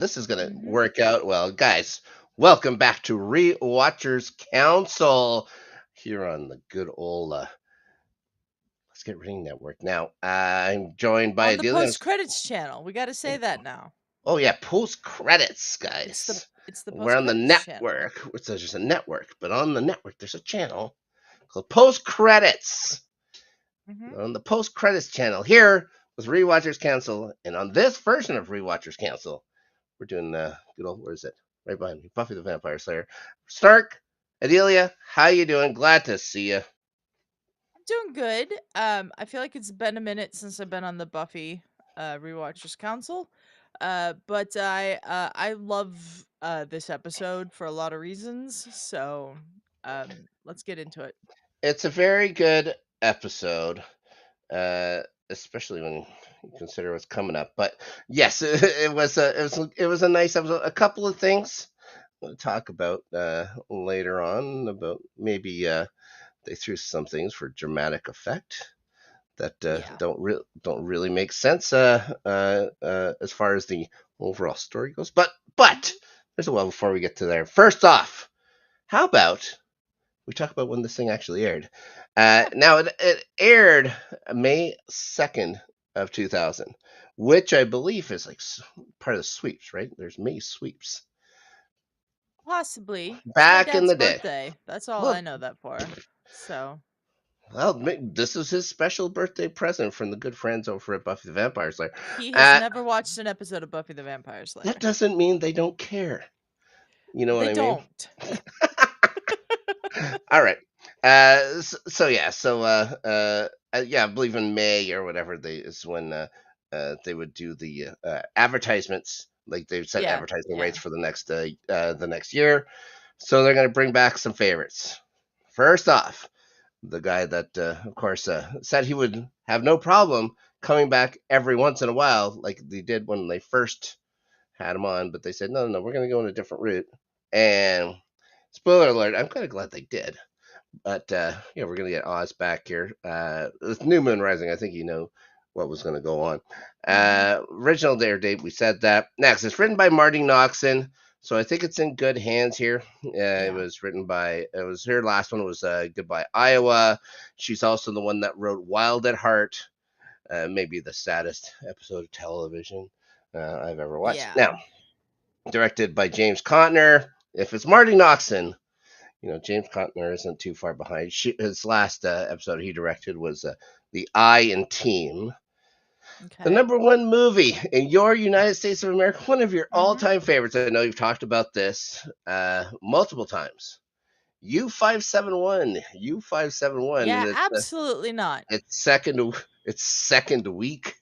This is going to Mm-hmm. work out well. Guys, welcome back to Rewatchers Council here on the good old Let's Get Ring Network. Now, I'm joined by On the Adelia. post-credits channel. We got to say that now. Oh, yeah, post credits, It's the guys. it's the We're on the post-credits channel. network. It's just a network, but on the network, there's a channel called Post Credits. Mm-hmm. On the post credits channel here with Rewatchers Council, and on this version of Rewatchers Council, we're doing good old, where is it? Right behind me, Buffy the Vampire Slayer. Stark, Adelia, how you doing? Glad to see you. I'm doing good. I feel like it's been a minute since I've been on the Buffy Rewatchers Council. But I love this episode for a lot of reasons. So let's get into it. It's a very good episode, uh, especially when you consider what's coming up. But yes, it was a nice episode. A couple of things we'll talk about later on about maybe they threw some things for dramatic effect that Yeah. don't really make sense as far as the overall story goes. But there's a while before we get to there. First off, how about we talk about when this thing actually aired? Now it aired May 2nd of 2000, which I believe is like part of the sweeps, right? There's May sweeps Possibly. It's my back in dad's the day. birthday. That's all I Well, know that for. So well, this is his special birthday present from the good friends over at Buffy the Vampire Slayer. he has Uh, never watched an episode of Buffy the Vampire that Slayer. doesn't mean they don't care. You know what They I mean? don't. All right. So yeah. Yeah, I believe in May or whatever they is when they would do the advertisements. Like they've set Yeah. advertising Yeah. rates for the next year. So they're going to bring back some favorites. First off, the guy that, of course, said he would have no problem coming back every once in a while, like they did when they first had him on. But they said, no, we're going to go in a different route. And spoiler alert, I'm kind of glad they did. But yeah, we're gonna get Oz back here. With New Moon Rising, I think you know what was gonna go on. Mm-hmm. Original air date, we said that. Next, it's written by Marty Noxon, so I think it's in good hands here. It Yeah. was written by. It was her last one was Goodbye Iowa. She's also the one that wrote Wild at Heart, maybe the saddest episode of television I've ever watched. Yeah. Now, directed by James Contner. If it's Marty Noxon, James Contner isn't too far behind. His last episode he directed was The Eye and Team, the Okay. number one movie in your United States of America, one of your Mm-hmm. all-time favorites. I know you've talked about this multiple times. U571, Yeah, and absolutely not. it's second week,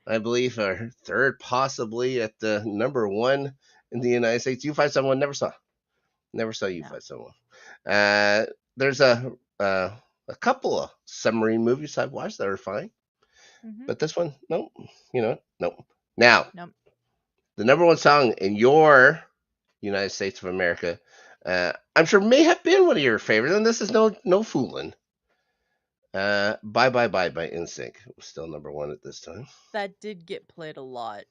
I believe, or third possibly at the number one in the United States. U571 never saw No. U571. There's a couple of submarine movies I've watched that are fine, Mm-hmm. but this one, no, no. Now, Nope. the number one song in your United States of America, I'm sure may have been one of your favorites, and this is no fooling. Bye Bye Bye by NSYNC was still number one at this time. That did get played a lot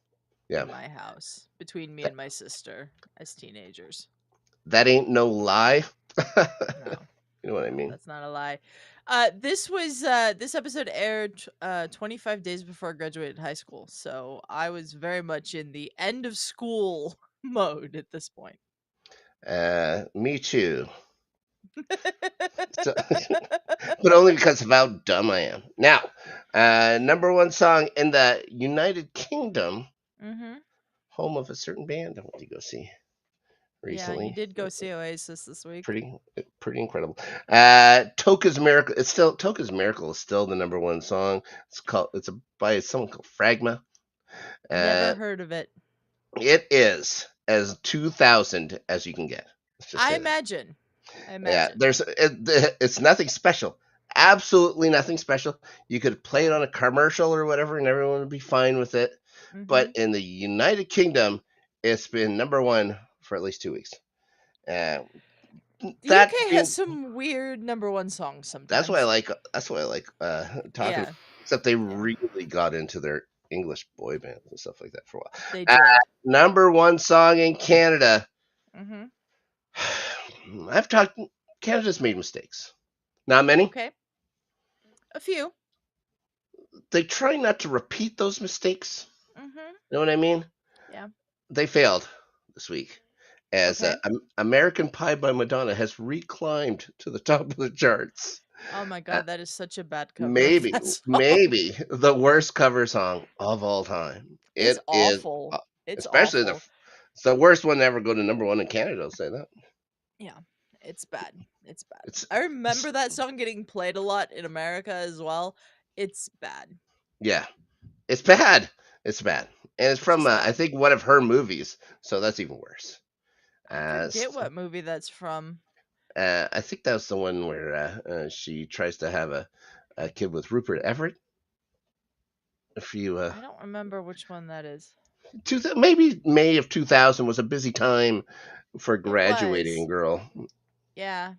Yeah, in my house between me that, and my sister as teenagers. that ain't no lie. No. You know what I No, mean? that's not a lie. This episode aired 25 days before I graduated high school, so I was very much in the end of school mode at this point. Me too. So, but only because of how dumb I am. Now, number one song in the United Kingdom, Mm-hmm. home of a certain band I went to go see Yeah, you recently. did go see Oasis this week. Pretty incredible. Toka's Miracle. Toka's Miracle is still the number one song. It's by someone called Fragma. Never Uh, heard of it. it is as 2000 as you can get. Let's just I say that. imagine. I Yeah, imagine. it's nothing special. Absolutely nothing special. You could play it Yeah. on a commercial or whatever, and everyone would be fine with it. Mm-hmm. But in the United Kingdom, it's been number one for at least 2 weeks. Uh, The that UK has being, some weird number one songs that's why I sometimes. like. That's why I like talking. Yeah. Except they Yeah. really got into their English boy bands and stuff like that for a while. They did. Number one song in Canada. Mm-hmm. I've talked. Canada's made mistakes. Not many. Okay. A few. They try not to repeat those mistakes. Mm-hmm. You know what I mean? Yeah. They failed this week, as Okay. American Pie by Madonna has reclimbed to the top of the charts. Oh my Uh, god, that is such a bad cover of maybe, that song. maybe the worst cover song of all time. It's It is, awful. It's especially awful. it's the worst one to ever go to number one in Canada. I'll say that. Yeah. It's bad. It's bad. It's, I it's remember that song getting played a lot in America as well. It's bad. yeah, it's bad. It's bad, and it's It's from just I bad. think one of her movies, so that's even worse. I forget what movie that's from. I think that was the one where she tries to have a kid with Rupert Everett. If you I don't remember which one that is. maybe May of 2000 was a busy time for a It graduating was. girl. Yeah.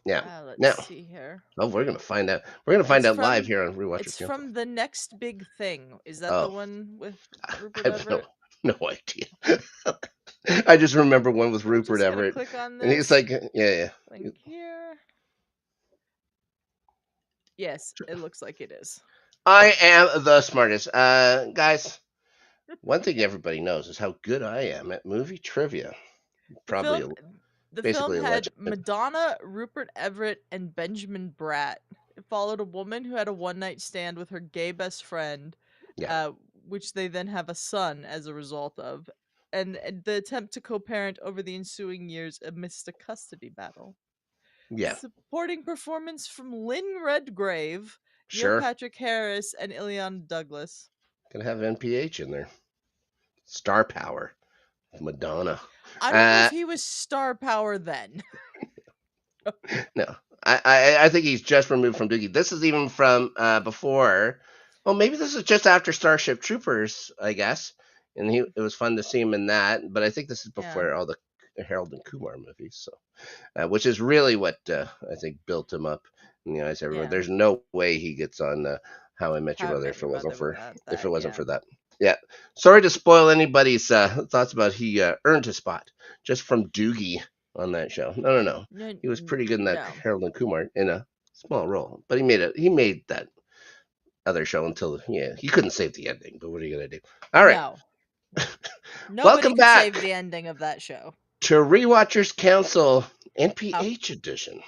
Yeah. Let's Now, see here. oh, we're gonna find out. We're gonna find It's out live from here on Rewatchers it's Council. from The Next Big Thing. Is that the Oh, one with I Rupert have Everett? no idea. I just remember one with I'm Rupert just gonna Everett, click on and he's this like, yeah, link here. Yes, it looks like it is. I am the smartest. Guys, one thing everybody knows is how good I am at movie trivia. The Probably, film the film basically a had legend. Madonna, Rupert Everett, and Benjamin Bratt. It followed a woman who had a one-night stand with her gay best friend, Yeah, uh, which they then have a son as a result of, and the attempt to co-parent over the ensuing years amidst a custody battle. yeah, Supporting performance from Lynn Redgrave, Neil sure. Patrick Harris, and Ileana Douglas. Gonna have NPH in there. Star power, Madonna. I don't know if Uh, he was star power then. no, I think he's just removed from Doogie. This is even from before. Well, maybe this is just after Starship Troopers, I guess. And it was fun to see him in that. But I think this is Yeah, before all the Harold and Kumar movies. So, which is really what I think built him up in the eyes of everyone. yeah. There's no way he gets on How I Met Your How I Mother Met Your Mother without if it that. wasn't Yeah. for that. Yeah. Sorry to spoil anybody's thoughts about he earned his spot just from Doogie on that show. No. No, He was pretty good in that no. Harold and Kumar in a small role, but he made that other show until he couldn't save the ending. But what are you gonna do? All right, No. Nobody welcome could save back the ending of that show. to Rewatchers Council Oh, NPH edition.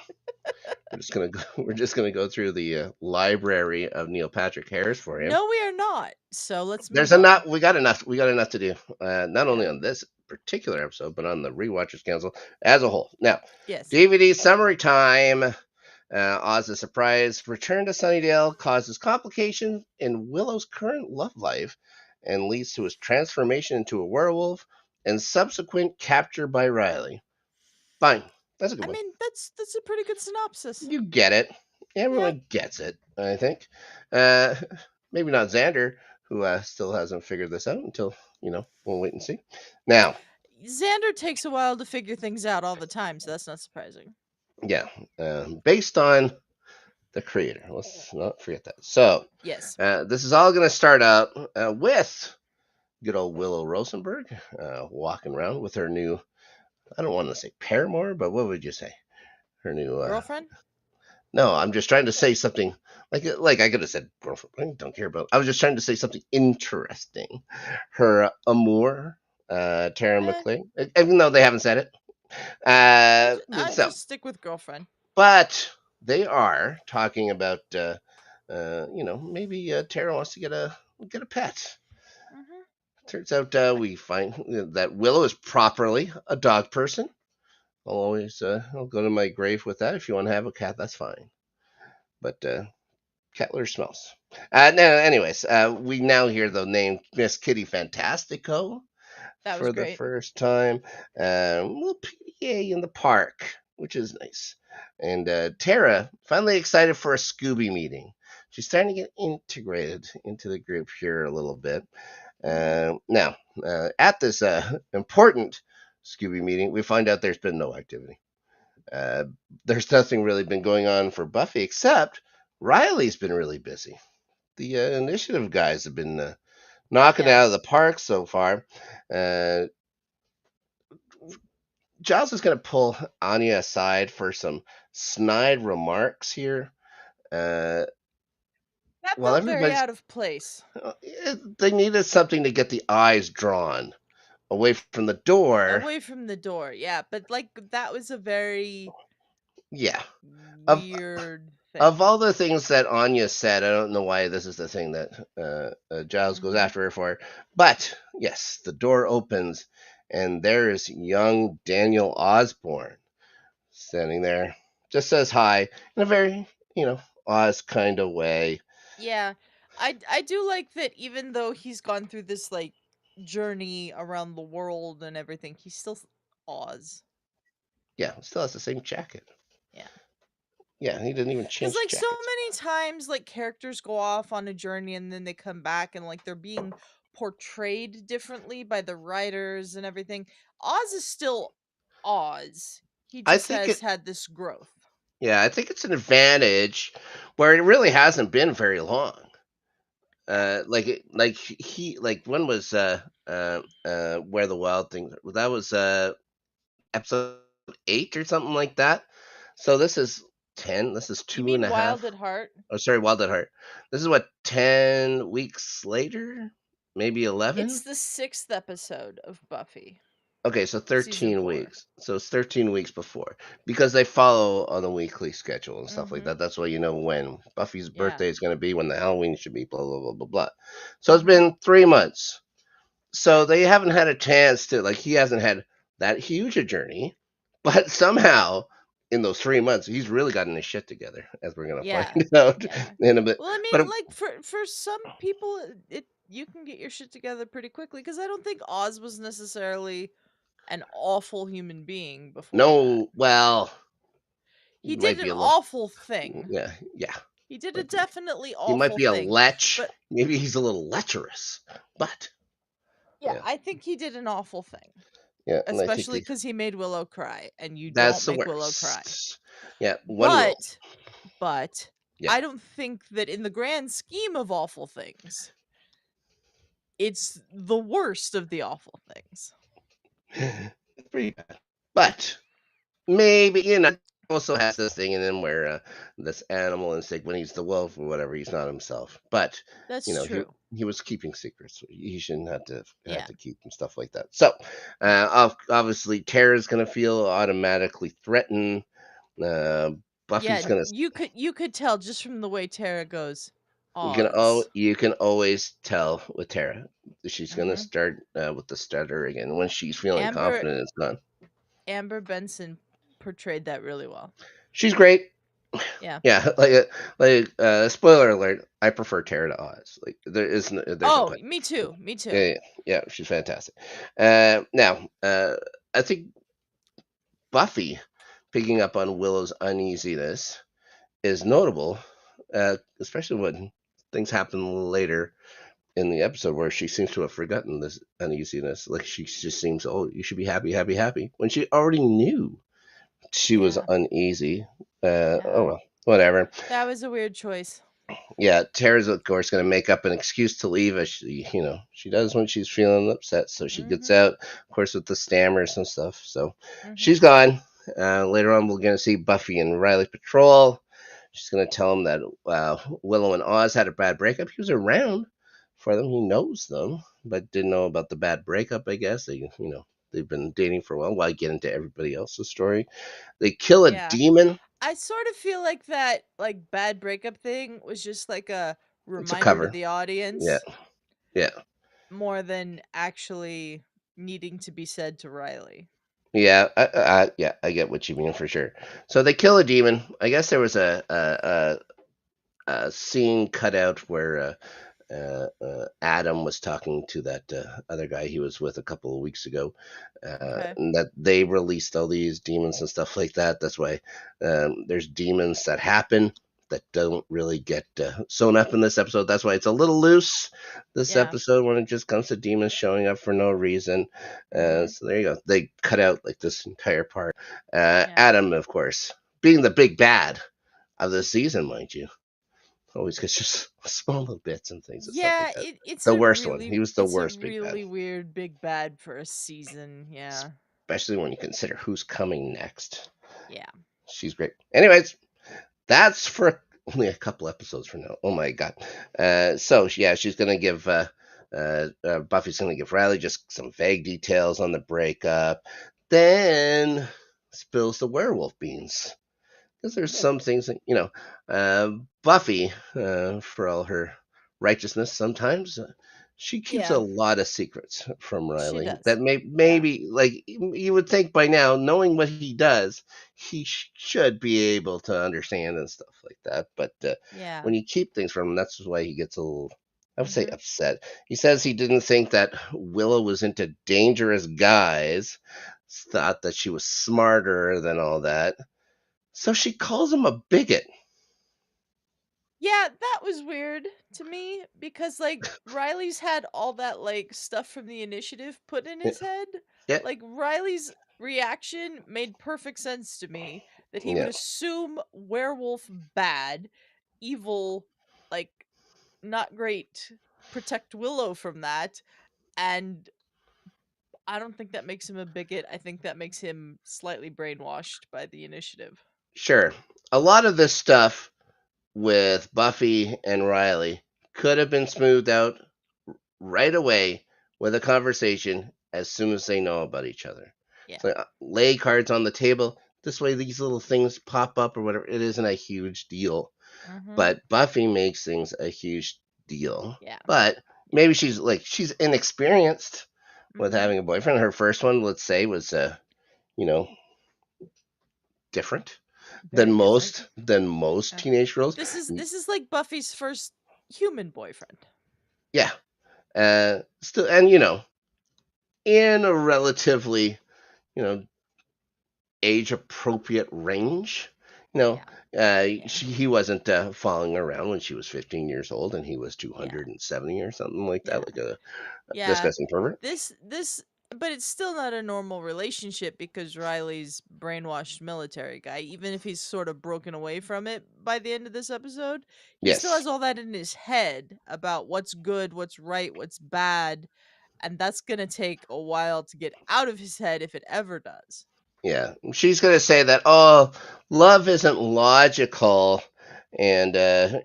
We're just gonna go through the library of Neil Patrick Harris for him. no, we are not. So let's There's move on. enough. We got enough. We got enough to do. Not Yeah. only on this particular episode, but on the Rewatchers Council as a whole. Now, Yes. DVD summary time. Oz's surprise return to Sunnydale causes complications in Willow's current love life and leads to his transformation into a werewolf and subsequent capture by Riley. Fine. That's a good I one. mean, that's a pretty good synopsis. You get it. Yeah. Everyone gets it, I think. Uh, maybe not Xander, who still hasn't figured this out until, we'll wait and see. Now, Xander takes a while to figure things out all the time, so that's not surprising. yeah, based on the creator. Let's not forget that. So, Yes. this is all going to start out with good old Willow Rosenberg walking around with her new, I don't want to say paramour, but what would you say? Her new Girlfriend? No, I'm just trying to say something like I could have said girlfriend. I don't care about. I was just trying to say something interesting. Her amour, Tara Eh, Maclay, even though they haven't said it. I'd So, just stick with girlfriend. but they are talking about, maybe Tara wants to get a pet. Hmm. Turns out we find that Willow is properly a dog person. I'll go to my grave with that. If you want to have a cat, that's fine. But cat litter smells. No, anyways, we now hear the name Miss Kitty Fantastico That was for the great. first time. Little PDA in the park, which is nice. And Tara finally excited for a Scooby meeting. She's starting to get integrated into the group here a little bit. Now, at this important Scooby meeting, we find out there's been no activity. Uh, there's nothing really been going on for Buffy except Riley's been really busy. The initiative guys have been knocking it Yeah. out of the park so far. Uh, Giles is going to pull Anya aside for some snide remarks here. Uh, That while felt very everybody's out of place. they needed something to get the eyes drawn away from the door. Away from the door, yeah, but, like, that was a very Yeah. Of weird of thing. all the things that Anya said, I don't know why this is the thing that Giles goes Mhm. after her for. But yes, the door opens, and there is young Daniel Osborne standing there. Just says hi in a very, Oz kind of way. Yeah. I do like that even though he's gone through this, like, journey around the world and everything, he's still Oz. Yeah, still has the same jacket. Yeah. Yeah, he didn't even Because change like, so jackets. many times, like, characters go off on a journey and then they come back and, like, they're being portrayed differently by the writers and everything. Oz is still Oz. He I just think has it. had this growth. Yeah, I think it's an advantage where it really hasn't been very long. Yeah. Like when was where the wild things, that was episode 8 or something like that. So this is 10. This is You two and mean a Wild half. at Heart? Oh, sorry, Wild at Heart. This is what, 10 weeks later, maybe It's 11. the 6th episode of Buffy, Okay, so season 13 4. weeks. So it's 13 weeks before because they follow on a weekly schedule and stuff like Mhm. that. That's why you know when Buffy's Yeah. birthday is going to be, when the Halloween should be, blah, blah, blah, blah, blah. So it's Mhm. been 3 months. So they haven't had a chance to, like, he hasn't had that huge a journey, but somehow in those 3 months, he's really gotten his shit together, as we're going to Yeah. find out Yeah. in a bit. Well, I mean, But like, for some people, it you can get your shit together pretty quickly because I don't think Oz was necessarily an awful human being before that. no, well, He he did might an be a little, awful thing. yeah, yeah. He did a Might be. definitely He might awful be a thing. lech. But Maybe he's a little lecherous. But yeah, yeah, I think he did an awful thing, yeah, and I think especially because he made Willow cry, and you that's don't the make Willow cry. worst. Yeah, one rule. But but Yeah, I don't think that in the grand scheme of awful things, it's the worst of the awful things. it's pretty bad. But maybe, also has this thing in him where this animal instinct, when he's the wolf or whatever, he's not himself. But That's he true. he was keeping secrets. So he shouldn't have Yeah. to keep and stuff like that. So obviously, Tara's gonna feel automatically threatened. Uh, Yeah, Buffy's gonna. you could tell just from the way Tara goes, Oh, Oz. you can always tell with Tara. She's gonna Mhm. start with the stutter again. When she's feeling Amber confident, it's gone. Amber Benson portrayed that really well. She's great. Yeah. Yeah, spoiler alert. I prefer Tara to Oz. Like there's no Oh, question. me too. Me Yeah, too. yeah, yeah. She's fantastic. Now, I think Buffy picking up on Willow's uneasiness is notable, especially when things happen later in the episode where she seems to have forgotten this uneasiness. Like she just seems, oh, you should be happy, happy, happy, when she already knew she was Yeah. uneasy. Oh Yeah. well, whatever. That was a weird choice. Yeah, Tara's of course going to make up an excuse to leave, as she does when she's feeling upset. So she gets Mhm. out, of course, with the stammers and stuff. So she's Mhm. gone. Later on, we're going to see Buffy and Riley patrol. She's going to tell him that Willow and Oz had a bad breakup. He was around for them. He knows them, but didn't know about the bad breakup. I guess they've been dating for a while. Why get into everybody else's story? They kill a Yeah. demon. I sort of feel like that like bad breakup thing was just like a It's a reminder to cover. the Yeah, audience yeah. more than actually needing to be said to Riley. Yeah, yeah, I get what you mean for sure. So they kill a demon. I guess there was a scene cut out where Adam was talking to that other guy he was with a couple of weeks ago, Okay. and that they released all these demons and stuff like that. That's why there's demons that happen that don't really get sewn up in this episode. That's why it's a little loose this Yeah. episode when it just comes to demons showing up for no reason. Mhm. So there you go. They cut out like this entire part. Yeah. Adam, of course, being the big bad of the season, mind you. Always gets just small little bits and things and stuff like Yeah, that. The worst one. really He was the it's a worst big bad. really weird big bad for a season. Yeah. Especially when you consider who's coming next. Yeah. She's great. Anyways, that's for only a couple episodes from now. Oh my god. So yeah, she's gonna give Buffy's gonna give Riley just some vague details on the breakup. Then spills the werewolf beans because there's some things that Buffy, for all her righteousness, sometimes she keeps a Yeah, lot of secrets from she Riley does. that Yeah. maybe like you would think by now, knowing what he does, he should be able to understand and stuff like that. But Yeah. when you keep things from him, that's why he gets a little. I would say Mhm. upset. He says he didn't think that Willow was into dangerous guys. Thought that she was smarter than all that. So she calls him a bigot. Yeah, that was weird to me because like Riley's had all that like stuff from the initiative put in Yeah, his head. yeah, Like Riley's reaction made perfect sense to me that he would yeah. assume werewolf bad, evil, like not great, protect Willow from that, and I don't think that makes him a bigot. I think that makes him slightly brainwashed by the initiative. Sure. A lot of this stuff with Buffy and Riley could have been smoothed out right away with a conversation as soon as they know about each other. Yeah. So lay cards on the table. This way, these little things pop up or whatever. It isn't a huge deal. Mhm. But Buffy makes things a huge deal. Yeah. But Yeah. maybe she's inexperienced with Mhm. having a boyfriend. Her first one, let's say, was you know different Very different. than most Yeah. teenage girls. This is like Buffy's first human boyfriend. Yeah, still, and in a relatively you know age appropriate range. You know, Yeah. Yeah. he wasn't following around when she was 15 years old and he was Yeah. 270 or something like Yeah. that, like a Yeah. disgusting pervert. This but it's still not a normal relationship because Riley's brainwashed military guy, even if he's sort of broken away from it by the end of this episode, he still Yes, has all that in his head about what's good, what's right, what's bad, and that's going to take a while to get out of his head if it ever does. yeah. She's gonna say that, oh, love isn't logical. And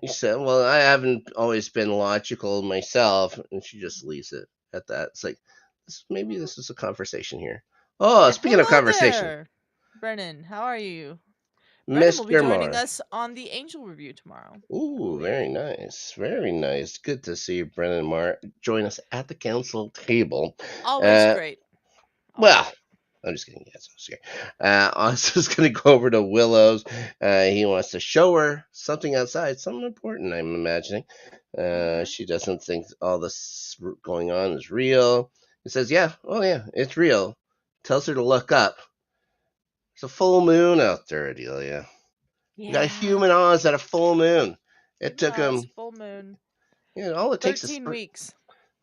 he said, well, I haven't always been logical myself. And she just leaves it at that. It's like, maybe this is a conversation here. Oh, Yeah, speaking of hello conversation, there. Brennan, how are you? Brennan will be Mr. joining Moore. us on the Angel review tomorrow, I Ooh, believe. very nice. Very nice. Good to see Brennan Marr join us at the council table. Always Uh, great. Always well, great. I'm just kidding. Yes, I was here. Oz going to go over to Willow's. He wants to show her something outside, something important, I'm imagining. Mhm. She doesn't think all this going on is real. He says, yeah, oh yeah, it's real. Tells her to look up. It's a full moon out there, Adelia. You got Yeah. human Oz at a full moon. It Human took Oz, him, full moon, all it takes is 13 weeks,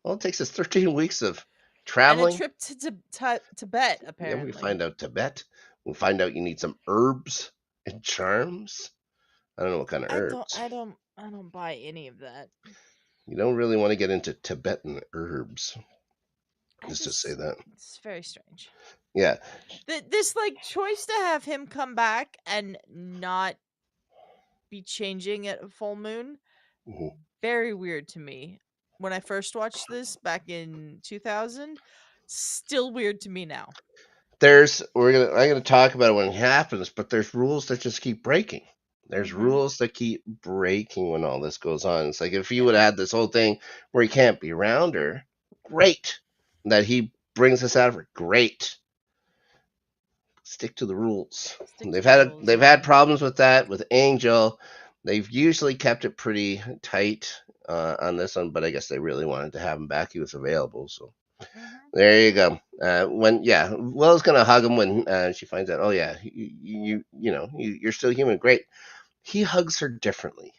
13 weeks of and a traveling. trip to Tibet, Yeah, we apparently. find out Tibet. We find out you need some herbs and charms. I don't know what kind of I don't, herbs. I don't, I don't buy any of that. You don't really want to get into Tibetan herbs. I Just to say just, that. it's very strange. Yeah. This like choice to have him come back and not be changing at a full moon, Mhm. very weird to me. When I first watched this back in 2000, still weird to me now. I'm gonna talk about it when it happens, but there's rules that just keep breaking. There's Mhm. rules that keep breaking when all this goes on. It's like if you would Yeah. have had this whole thing where he can't be around her, great. That he brings us out of her, great. Stick to the rules. Stick to the rules, They've had yeah. problems with that with Angel. They've usually kept it pretty tight on this one, but I guess they really wanted to have him back. He was available, so Mhm. there you go. Will's gonna hug him when she finds out. Oh yeah, you're still human. Great. He hugs her differently.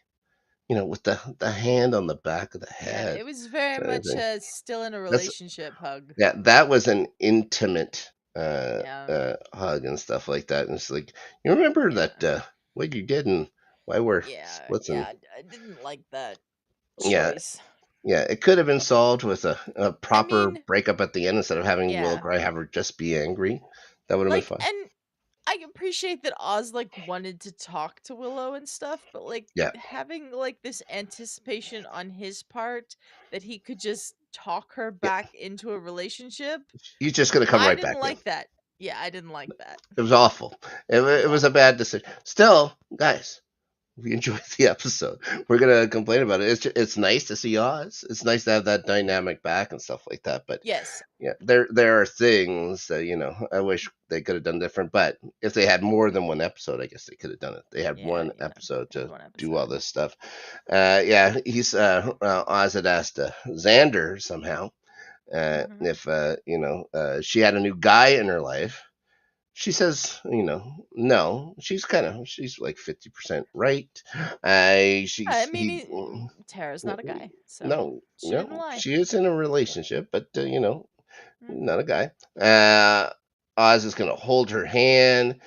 With the hand on the back of the Yeah, head. it was very Kind of much thing. a still in a That's relationship hug. Yeah, that was an intimate Yeah. hug and stuff like that. And it's like you remember Yeah. that what you did in Why we're Yeah, splitting? yeah, I didn't like that Yeah, choice. yeah. It could have been solved with a I proper mean, breakup at the end instead of having Will yeah, cry, have her just be angry. That would have been like, fine. and I appreciate that Oz like wanted to talk to Willow and stuff, but like Yeah, having like this anticipation on his part that he could just talk her yeah. back into a relationship, He's just gonna come I right didn't back in. like that. Yeah, I didn't like that. It was awful. It was It was a awful. bad decision. Still, guys, we enjoyed the episode. We're gonna complain about it. It's nice to see Oz. It's nice to have that dynamic back and stuff like that. But Yes. yeah, there are things that I wish they could have done different. But if they had more than one episode, I guess they could have done it. They had Yeah, one yeah. episode Had to one do all episode. this stuff. Yeah, he's Oz had asked Xander somehow Hmm. if she had a new guy in her life. She says, no. She's like 50% right. I She's mean, Tara's not a guy, so no, she didn't no. lie. She is in a relationship, but Hmm. not a guy. Uh, Oz is gonna hold her hand.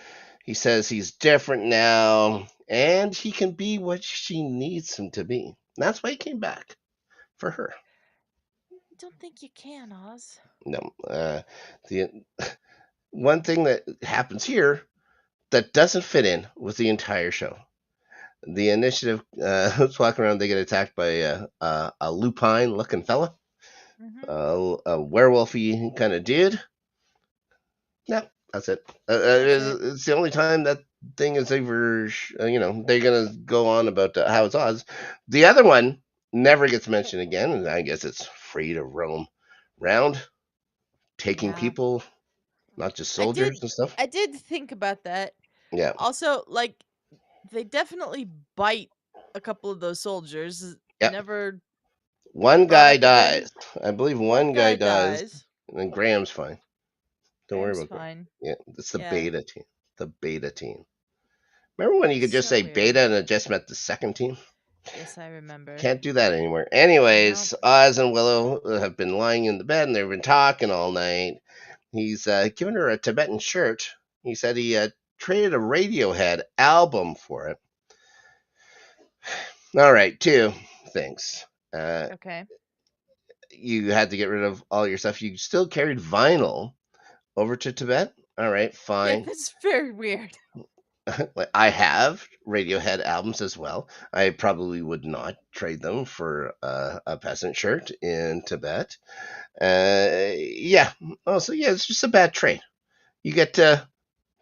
He says he's different now, and he can be what she needs him to be. That's why he came back for her. Don't think you can, Oz. No, the one thing that happens here that doesn't fit in with the entire show. The initiative was walking around. They get attacked by a lupine looking fella, Hmm. a werewolfy kind of dude. No, that's it. That's it. It's the only time that thing is ever. They're gonna go on about how it's Oz. The other one never gets mentioned again, and I guess it's free to roam around, taking Yeah. people, not just I did soldiers and stuff. I did think about that. Yeah, Also, like they definitely bite a couple of those soldiers. yeah. Never One brought guy up again. dies. I believe One one guy guy dies, dies. and then Graham's fine. Don't worry Graham's about Graham. fine. Yeah, it's the Yeah. beta team. The beta team. Remember when you could just So say weird. beta and it just meant the second team? Yes, I remember. Can't do that anymore. Nope. Anyways, Oz and Willow have been lying in the bed and they've been talking all night. He's given her a Tibetan shirt. He said he traded a Radiohead album for it. All right, two things. Uh, Okay. you had to get rid of all your stuff. You still carried vinyl over to Tibet. All right, Yeah, fine. that's very weird. I have Radiohead albums as well. I probably would not trade them for a peasant shirt in Tibet. Yeah. Also, yeah, it's just a bad trade. You get to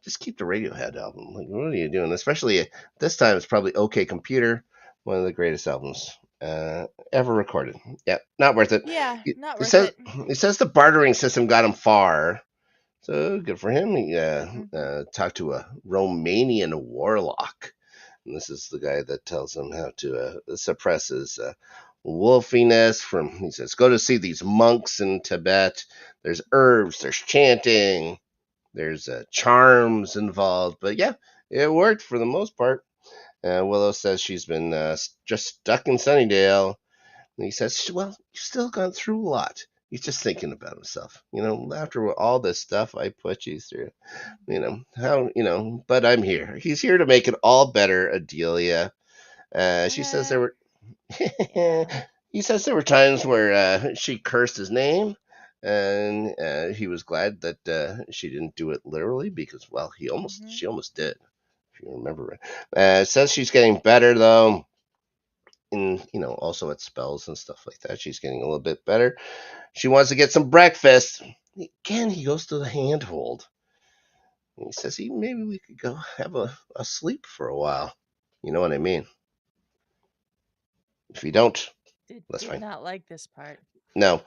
just keep the Radiohead album. Like, what are you doing? Especially this time, it's probably OK Computer, one of the greatest albums ever recorded. Yeah, not worth it. Yeah, not It worth says it. it says the bartering system got him far. So good for him. He Hmm. talked to a Romanian warlock. And this is the guy that tells him how to suppress his wolfiness. He says, go to see these monks in Tibet. There's herbs, there's chanting, there's charms involved. But yeah, it worked for the most part. Willow says she's been just stuck in Sunnydale. And he says, well, you've still gone through a lot. He's just thinking about himself. After all this stuff I put you through, but I'm here. He's here to make it all better, Adelia. She says there Uh, were, yeah. he says there were times where she cursed his name, and he was glad that she didn't do it literally because, well, Hmm. she almost did, if you remember. Says she's getting better though, and also at spells and stuff like that. She's getting a little bit better. She wants to get some breakfast. Again, he goes to the handhold. And he says, maybe we could go have a sleep for a while. You know what I mean? If you don't, that's Did fine. not like this part. No,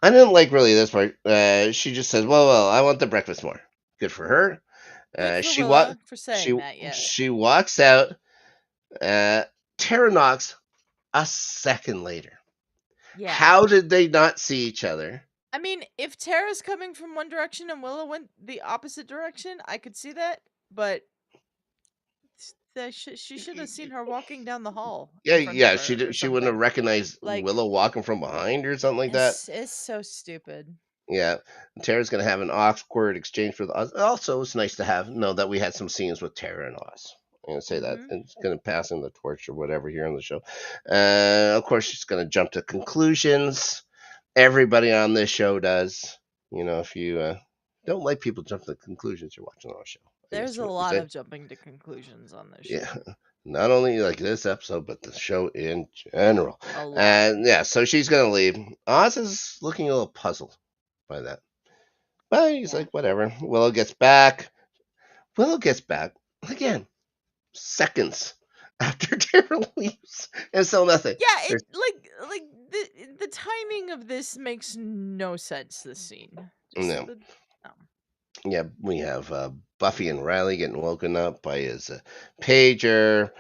I didn't like really this part. She just says, well, I want the breakfast more. Good for her. Good for She wa- Willow for saying that, yes. she walks out. Uh, Tara knocks a second later. Yeah. How did they not see each other? I mean, if Tara's coming from one direction and Willow went the opposite direction, I could see that, but she should have seen her walking down the hall Yeah, in front of yeah. her or She wouldn't something. have recognized Like, Willow walking from behind or something like that. it's so stupid. Yeah, Tara's gonna have an awkward exchange with Oz. Also, it's nice to know that we had some scenes with Tara and Oz. I'm gonna say that. Mm-hmm. And it's gonna pass in the torch or whatever here on the show. Of course, she's gonna jump to conclusions. Everybody on this show does. If you don't like people jump to conclusions, you're watching our show. I guess There's is a what you're lot saying. of jumping to conclusions on this Yeah. show. Not only like this episode, but the show in general. A lot. And yeah, so she's gonna leave. Oz is looking a little puzzled by that. But he's Yeah. like, whatever. Willow gets back. Willow gets back again, seconds after Tara leaves, and so nothing. Yeah, it There's like the timing of this makes no sense. This scene, just no, the no. yeah, we have Buffy and Riley getting woken up by his pager.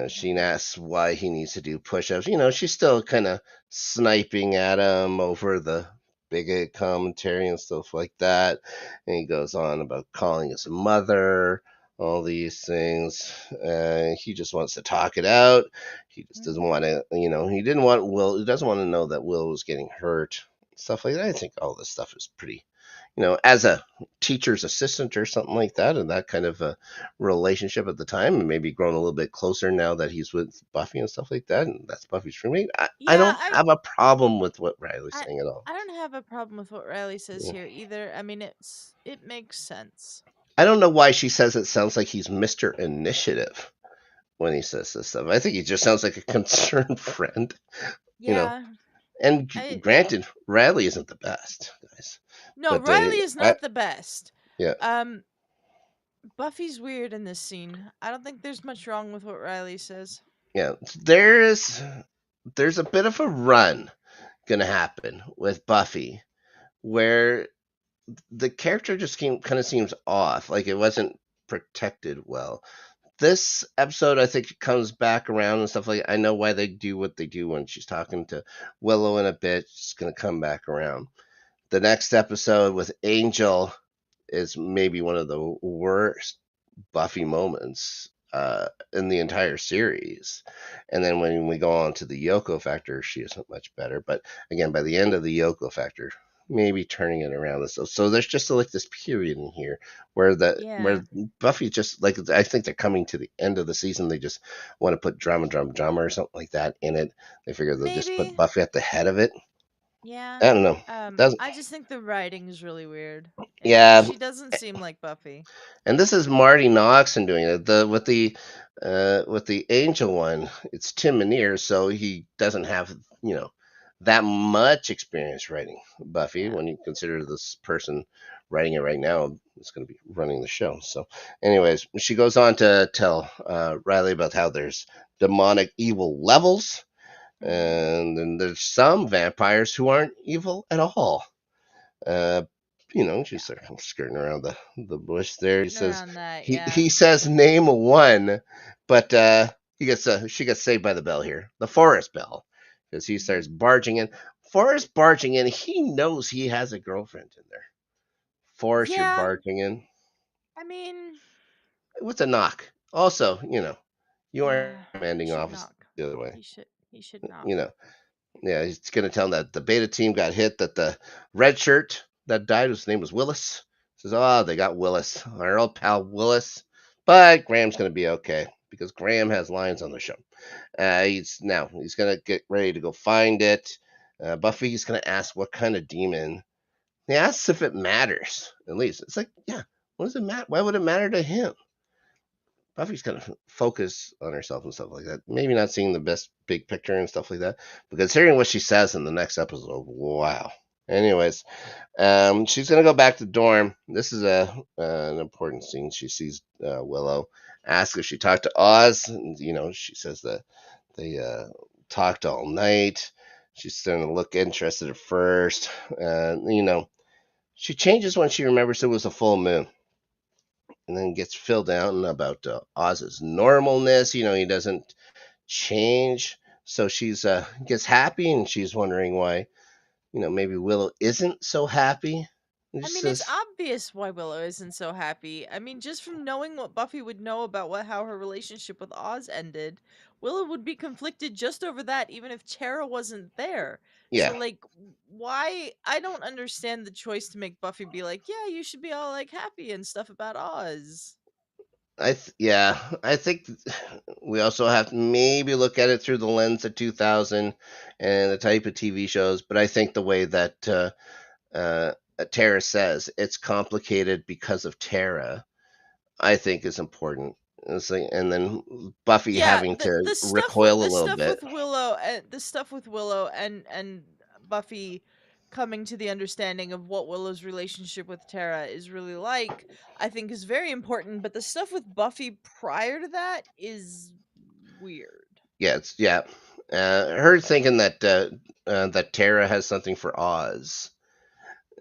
She asks why he needs to do push-ups. She's still kind of sniping at him over the bigot commentary and stuff like that. And he goes on about calling his mother, all these things. He just wants to talk it out. He just doesn't Mhm. want to, he didn't want Will. He doesn't want to know that Will was getting hurt. Stuff like that. I think all this stuff is pretty, as a teacher's assistant or something like that, and that kind of a relationship at the time, and maybe grown a little bit closer now that he's with Buffy and stuff like that, and that's Buffy's roommate. I Yeah, don't have a problem with what Riley's I saying at all. I don't have a problem with what Riley says Yeah. here either. I mean, it makes sense. I don't know why she says it sounds like he's Mr. Initiative when he says this stuff. I think he just sounds like a concerned friend, you know. Yeah, And I granted, Riley isn't the best, guys, no, but Riley is I, not the best. yeah, Um, Buffy's weird in this scene. I don't think there's much wrong with what Riley says. yeah. There's a bit of a run gonna happen with Buffy where the character just kind of seems off, like it wasn't protected well. This episode, I think, comes back around and stuff like. I know why they do what they do when she's talking to Willow in a bit. She's gonna come back around. The next episode with Angel is maybe one of the worst Buffy moments in the entire series. And then when we go on to the Yoko factor, she isn't much better. But again, by the end of the Yoko factor, maybe turning it around. So there's just like this period in here where Yeah, Buffy just like I think they're coming to the end of the season. They just want to put drama or something like that in it. They figure they'll just put maybe. Buffy at the head of it. Yeah. I don't know. Doesn't I just think the writing is really weird. Yeah, She doesn't seem like Buffy. and this is Marty Noxon doing it. With the Angel one, it's Tim Minear, so he doesn't have that much experience writing Buffy. Yeah. When you consider this person writing it right now is going to be running the show. So, anyways, she goes on to tell Riley about how there's demonic evil levels, Hmm. and then there's some vampires who aren't evil at all. Uh, Yeah. she's sort of skirting around the bush there. He Skirting says around that. he Yeah. he says name one, but she gets saved by the bell here, the forest bell, because he starts Hmm. barging in. Forrest barging in. He knows he has a girlfriend in there. Forrest, you're Yeah. barging in. I mean, What's a knock? Also, you aren't yeah. He commanding should officer knock. the other way. He should knock. You know, Yeah, he's going to tell him that the beta team got hit, that the red shirt that died, whose name was Willis, says, oh, they got Willis, our old pal Willis. But Graham's going to be okay because Graham has lines on the show. He's going to get ready to go find it. Buffy's going to ask what kind of demon. He asks if it matters, at least. It's like, yeah, what does it matter? Why would it matter to him? Buffy's kind of focused on herself and stuff like that. Maybe not seeing the best big picture and stuff like that. But considering what she says in the next episode, wow. Anyways, she's gonna go back to the dorm. This is an important scene. She sees Willow, asks if she talked to Oz, and she says that they talked all night. She's starting to look interested at first. She changes when she remembers it was a full moon and then gets filled out about Oz's normalness. He doesn't change. So she's gets happy, and she's wondering why. Maybe Willow isn't so happy. And I just mean, it's says, obvious why Willow isn't so happy. I mean, just from knowing what Buffy would know about how her relationship with Oz ended, Willow would be conflicted just over that, even if Tara wasn't there. yeah, So, like, why? I don't understand the choice to make Buffy be like, yeah, you should be all like happy and stuff about Oz. I think we also have to maybe look at it through the lens of 2000 and the type of TV shows. But I think the way that uh, Tara says it's complicated because of Tara, I think is important. It's like, and then Buffy Yeah, having the to the stuff with recoil a the little stuff bit. with Willow and Buffy coming to the understanding of what Willow's relationship with Tara is really like, I think is very important, but the stuff with Buffy prior to that is weird. Yeah, her thinking that Tara has something for Oz.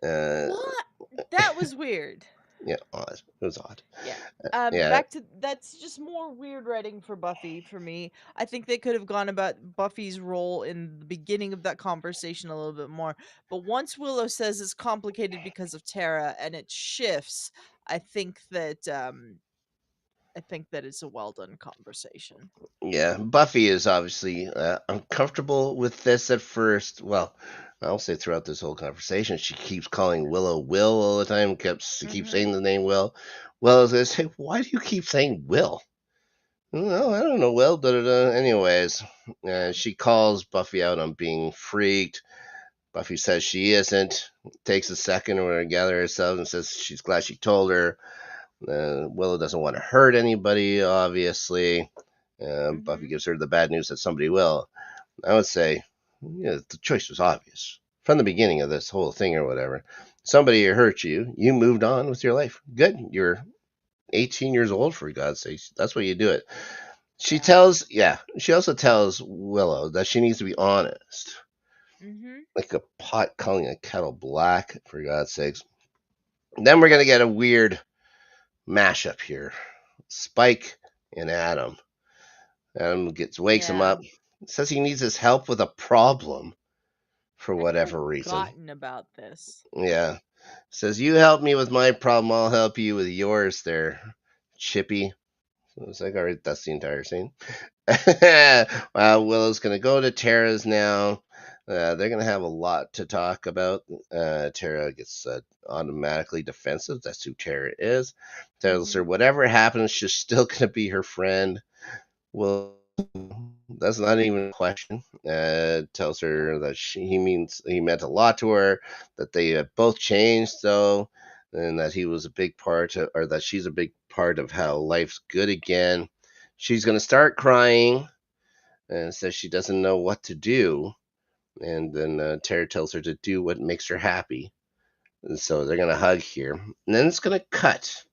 Uh, What? That was weird. yeah, Oz. It was odd. Yeah. Yeah, Back to that's just more weird writing for Buffy for me. I think they could have gone about Buffy's role in the beginning of that conversation a little bit more. But once Willow says it's complicated because of Tara and it shifts, I think that it's a well done conversation. yeah. Buffy is obviously uncomfortable with this at first. Well, I'll say throughout this whole conversation, she keeps calling Willow Will all the time. She keeps Mhm. saying the name Will. Will is gonna say, "Why do you keep saying Will?" No, I don't know. Will, da da da. Anyways, she calls Buffy out on being freaked. Buffy says she isn't. Takes a second to gather herself and says she's glad she told her. Willow doesn't want to hurt anybody, obviously. Buffy Mhm. gives her the bad news that somebody will. I would say, yeah, the choice was obvious from the beginning of this whole thing or whatever. Somebody hurt you, you moved on with your life. Good. You're 18 years old, for God's sake. That's what you do it. Yeah. She also tells Willow that she needs to be honest. Mhm. Like a pot calling a kettle black, for God's sakes. Then we're going to get a weird mashup here. Spike and Adam. Adam wakes him Yeah. up, says he needs his help with a problem for I had whatever reason. forgotten about this. Yeah. Says, you help me with my problem, I'll help you with yours there, Chippy. So it's like, all right, that's the entire scene. Willow's going to go to Tara's now. They're going to have a lot to talk about. Tara gets automatically defensive. That's who Tara is. Tells her Mhm. whatever happens, she's still going to be her friend. Will that's not even a question. Tells her that he meant a lot to her, that they have both changed though, and that he was a big part of, or that she's a big part of how life's good again. She's gonna start crying and says she doesn't know what to do, and then Tara tells her to do what makes her happy. And so they're gonna hug here, and then it's gonna cut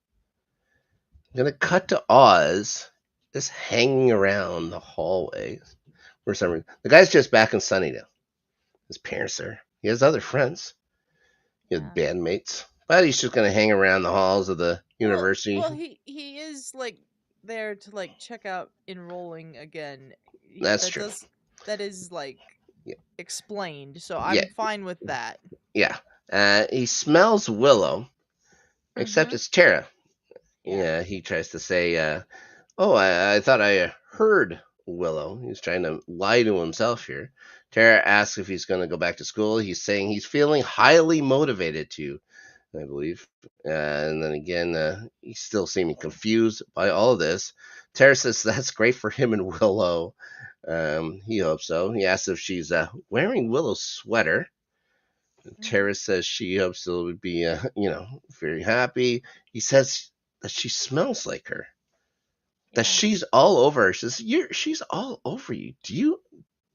to Oz just hanging around the hallway for some reason. The guy's just back in Sunnydale. His parents are. He has other friends. He has Yeah. bandmates. But he's just gonna hang around the halls of the university. Well, he is like there to like check out enrolling again. That's true. That is like Yeah, explained, so yeah, I'm fine with that. yeah. He smells Willow, except Mhm. it's Tara. Yeah. Yeah, he tries to say, "Oh, I thought I heard Willow." He's trying to lie to himself here. Tara asks if he's going to go back to school. He's saying he's feeling highly motivated to, I believe. And then again, he's still seeming confused by all of this. Tara says that's great for him and Willow. He hopes so. He asks if she's wearing Willow's sweater. Mhm. Tara says she hopes she'll be, very happy. He says that she smells like her, that Yeah. she's all over her. She says, she's all over you.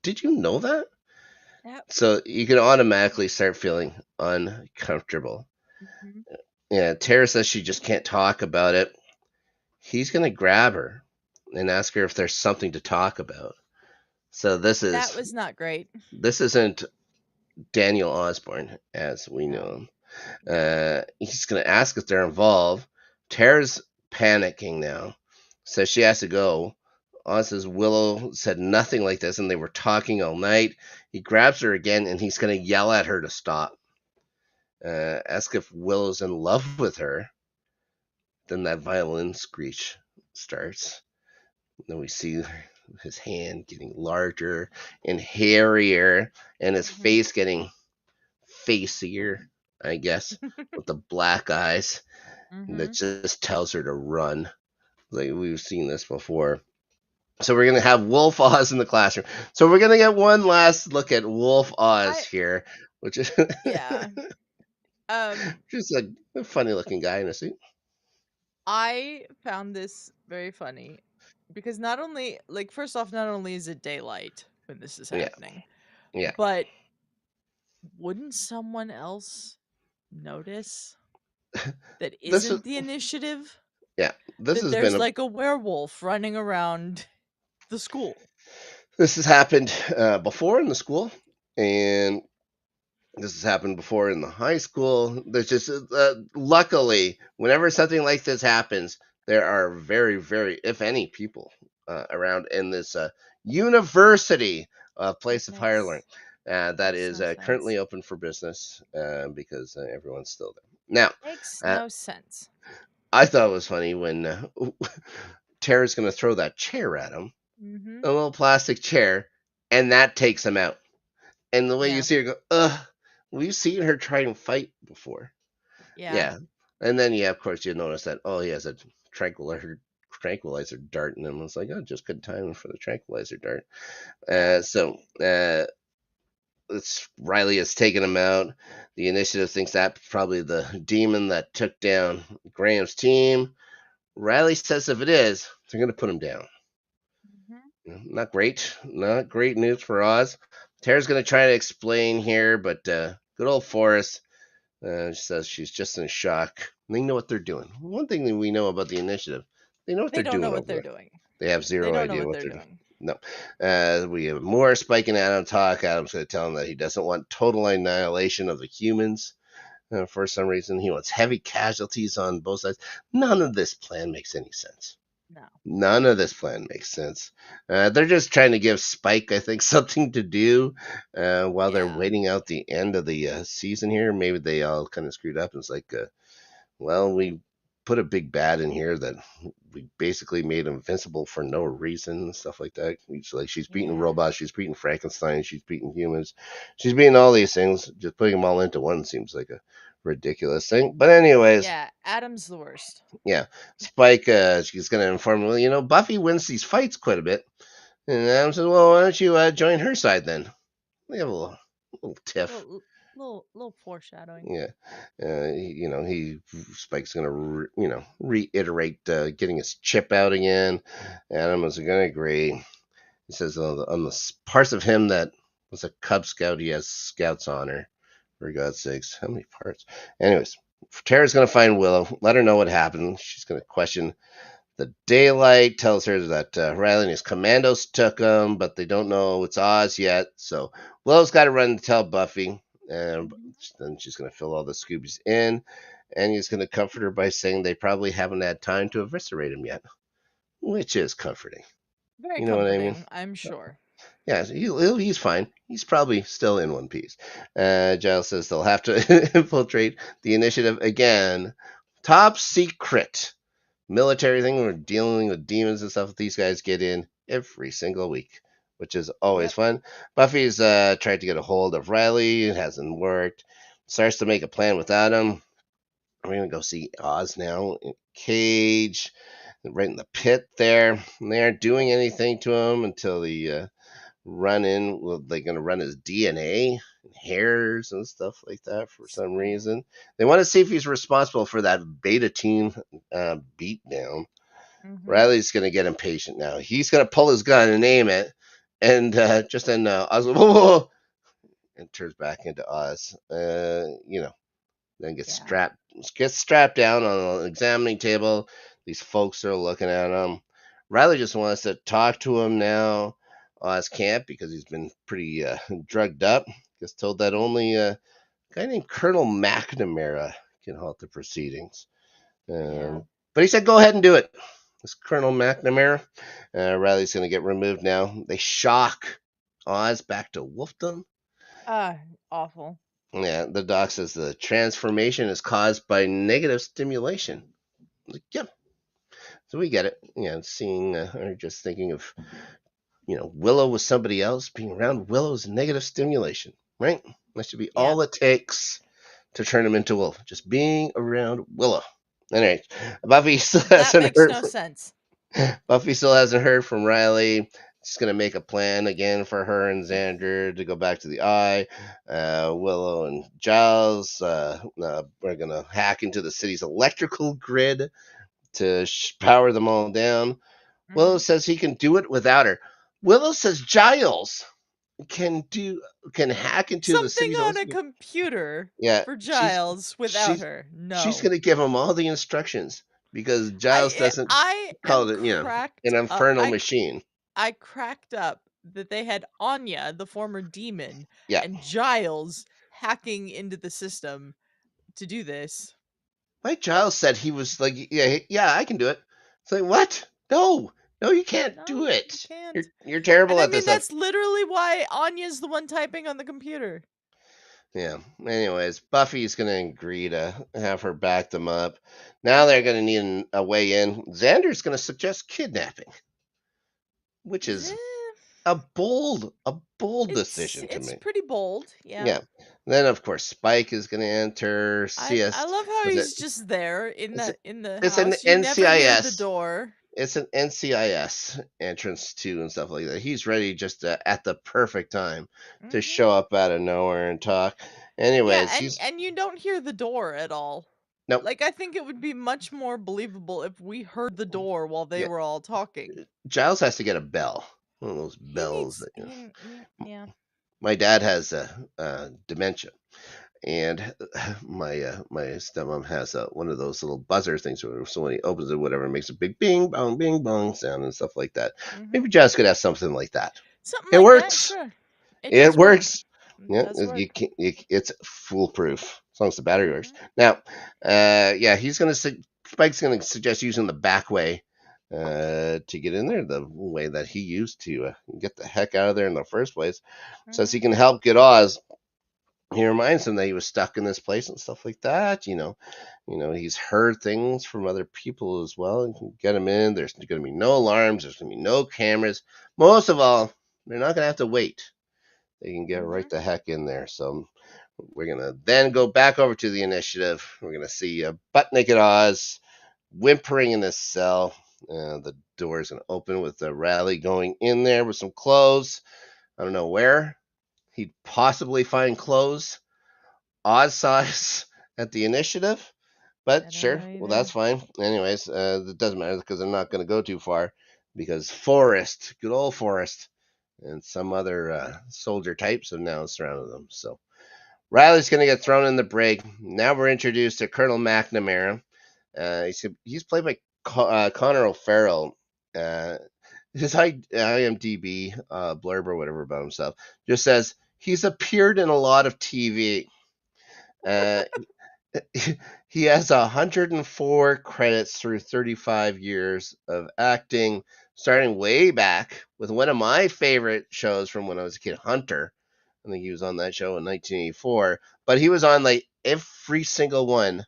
Did you know that? Yep. So you can automatically start feeling uncomfortable. Mhm. Yeah, Tara says she just can't talk about it. He's gonna grab her and ask her if there's something to talk about. So That was not great. this isn't Daniel Osborne as we know No. him. No. He's gonna ask if they're involved. Tara's panicking now, so she has to go. Oz says Willow said nothing like this, and they were talking all night. He grabs her again, and he's gonna yell at her to stop. Ask if Willow's in love with her. Then that violin screech starts. Then we see his hand getting larger and hairier, and his Mhm. face getting facier, I guess, with the black eyes. That Mhm. just tells her to run. Like we've seen this before. So we're gonna have Wolf Oz in the classroom. So we're gonna get one last look at Wolf Oz I here, which is yeah. just a funny looking guy in a suit. I found this very funny because not only like first off, not only is it daylight when this is Yeah, happening, yeah. but wouldn't someone else notice that This is isn't the initiative? yeah. This That has there's been a like a werewolf running around the school. this has happened before in the school, and this has happened before in the high school. There's just luckily, whenever something like this happens, there are very, very, if any, people around in this university place of higher learning Makes that makes is no currently sense. open for business because everyone's still there. Makes Now, no sense. I thought it was funny when Tara's going to throw that chair at him, Mhm. a little plastic chair, and that takes him out. And the way you Yeah. see her go, ugh, we've seen her try and fight before. Yeah. Yeah. And then, yeah, of course, you notice that, oh, he has a tranquilizer dart in him. It's like, oh, just good timing for the tranquilizer dart. Yeah. So it's Riley has taken him out. The initiative thinks that's probably the demon that took down Graham's team. Riley says if it is, they're going to put him down. Mhm. Not great. Not great news for Oz. Tara's going to try to explain here, but good old Forrest she says she's just in shock. They know what they're doing. One thing that we know about the initiative, they know what They they're don't know doing what over they're there. doing. They have They zero don't know idea what what they're they're doing. doing. No. We have more Spike and Adam talk. Adam's going to tell him that he doesn't want total annihilation of the humans. For some reason, he wants heavy casualties on both sides. None of this plan makes any sense. No. None of this plan makes sense. They're just trying to give Spike, I think, something to do while they're Yeah. waiting out the end of the season here. Maybe they all kind of screwed up. It's like, well, we put a big bad in here that we basically made invincible for no reason and stuff like that. It's like she's beating Yeah. robots, she's beating Frankenstein, she's beating humans, she's beating all these things. Just putting them all into one seems like a ridiculous thing. But anyways, Yeah. Adam's the worst. yeah, Spike, she's going to inform him, well, Buffy wins these fights quite a bit. And Adam says, well, why don't you join her side then? They have a little tiff. Little foreshadowing. Yeah. He Spike's going to, reiterate getting his chip out again. Adam is going to agree. He says on the parts of him that was a Cub Scout, he has Scout's honor. For God's sakes, how many parts? Anyways, Tara's going to find Willow, let her know what happened. She's going to question the daylight, tells her that Riley and his commandos took him, but they don't know it's Oz yet. So Willow's got to run and tell Buffy. And Mhm. then she's going to fill all the Scoobies in. And he's going to comfort her by saying they probably haven't had time to eviscerate him yet, which is comforting. Very You know what I mean? comforting, I'm sure. Yeah, he's fine. He's probably still in one piece. Giles says they'll have to infiltrate the initiative again. Top secret military thing. We're dealing with demons and stuff. These guys get in every single week, which is always Yep. fun. Buffy's tried to get a hold of Riley. It hasn't worked. Starts to make a plan without him. We're going to go see Oz now in Cage, right in the pit there. And they aren't doing anything to him until the run in. Well, they're going to run his DNA and hairs and stuff like that for some Right. reason. They want to see if he's responsible for that beta team beatdown. Mhm. Riley's going to get impatient now. He's going to pull his gun and aim it. And just then Oz, whoa, whoa, whoa, and turns back into Oz. Then Yeah. gets strapped down on an examining table. These folks are looking at him. Riley just wants to talk to him now. Oz can't because he's been pretty drugged up. Gets told that only a guy named Colonel McNamara can halt the proceedings. Yeah. But he said, go ahead and do it. This Colonel McNamara. Riley's going to get removed now. They shock Oz back to wolfdom. Ah, awful. Yeah, the doc says the transformation is caused by negative stimulation. Like, yep. So we get it. Seeing or just thinking of, Willow with somebody else, being around Willow's negative stimulation, right? That should be Yeah. all it takes to turn him into a wolf. Just being around Willow. Anyway, Buffy still That hasn't makes heard no from. sense. Buffy still hasn't heard from Riley. She's gonna make a plan again for her and Xander to go back to the Eye. Willow and Giles are gonna hack into the city's electrical grid to power them all down. Willow Mhm. says he can do it without her. Willow says Giles can do can hack into the Something city's on a electrical. computer Yeah, for Giles without she's her. she's No. gonna give him all the instructions because Giles doesn't I am call it cracked an up. infernal machine. I cracked up that they had Anya, the former demon, Yeah. and Giles hacking into the system to do this. Mike Giles said he was like, yeah, I can do it. It's like, what? No, no, you can't do No, you it. You're can't. you're And terrible I at this mean, stuff. that's literally why Anya's the one typing on the computer. Yeah. Anyways, Buffy's gonna agree to have her back them up. Now they're gonna need a way in. Xander's gonna suggest kidnapping, which is Eh, a bold decision to it's make. pretty bold, yeah. Yeah. Then of course Spike is gonna enter. I CS love how was it? he's just there in Is it? the It's an house. You never hear the NCIS. door. It's an NCIS entrance too and stuff like that. He's ready just at the perfect time to Mhm. show up out of nowhere and talk. Yeah, Anyways, he's and you don't hear the door at all. nope. Like, I think it would be much more believable if we heard the door while they Yeah, were all talking. Giles has to get a bell. One of those He bells needs that yeah, yeah. my dad has dementia, and my stepmom has one of those little buzzer things where so when he opens it, whatever, it makes a bing bong sound and stuff like that. Mhm. Maybe Giles could have something like that. Something It like that, works. sure. It It does work. works. It Yeah, does work. it's foolproof as long as the battery works. Mhm. Now, yeah, Spike's gonna suggest using the back way to get in there, the way that he used to get the heck out of there in the first place. Says he Mhm. can help get Oz. He reminds him that he was stuck in this place and stuff like that. He's heard things from other people as well and can get him in. There's going to be no alarms. There's going to be no cameras. Most of all, they're not going to have to wait. They can get right Mhm. the heck in there. So we're gonna then go back over to the initiative. We're gonna see butt naked Oz whimpering in his cell. The door is gonna open with the Riley going in there with some clothes. I don't know where he'd possibly find clothes Oz size at the initiative, I but don't sure, know well that's either. fine. Anyways, it doesn't matter because they're not gonna go too far because Forrest, good old Forrest, and some other soldier types have now surrounded them. So Riley's going to get thrown in the brig. Now we're introduced to Colonel McNamara. He's played by Connor O'Farrell. Uh, his IMDb blurb or whatever about himself just says he's appeared in a lot of TV. Uh, he has 104 credits through 35 years of acting, starting way back with one of my favorite shows from when I was a kid, Hunter. I think he was on that show in 1984, but he was on like every single one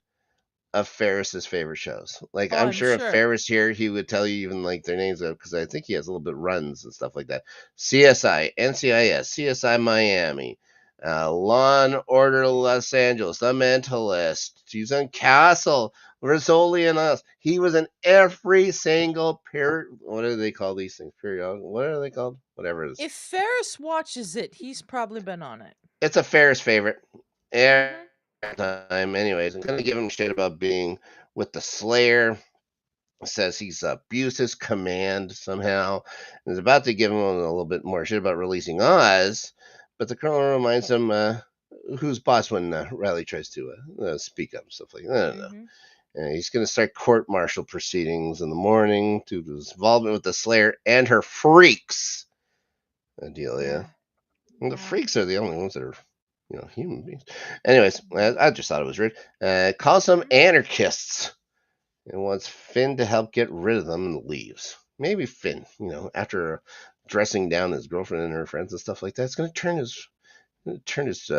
of Ferris's favorite shows. Like Oh, I'm I'm sure if sure. Ferris here, he would tell you even like their names because I think he has a little bit runs and stuff like that. CSI, NCIS, CSI Miami, Law and Order Los Angeles, The Mentalist. He's on Castle, Rizzoli and Us. He was in every single period. What do they call these things? Period. What are they called? Whatever it is. If Ferris watches it, he's probably been on it. It's a Ferris favorite. Every Mhm. time. Anyways, I'm gonna give him shit about being with the Slayer. Says he's abused his command somehow. And is about to give him a little bit more shit about releasing Oz, but the colonel reminds him who's boss when Riley tries to speak up, stuff like that. I don't know. Mhm. He's going to start court martial proceedings in the morning due to his involvement with the Slayer and her freaks. Adelia. Yeah. And the Yeah. freaks are the only ones that are, human beings. Anyways, I just thought it was rude. Calls them Mhm. anarchists and wants Finn to help get rid of them and leaves. Maybe Finn, after dressing down his girlfriend and her friends and stuff like that, it's going to turn his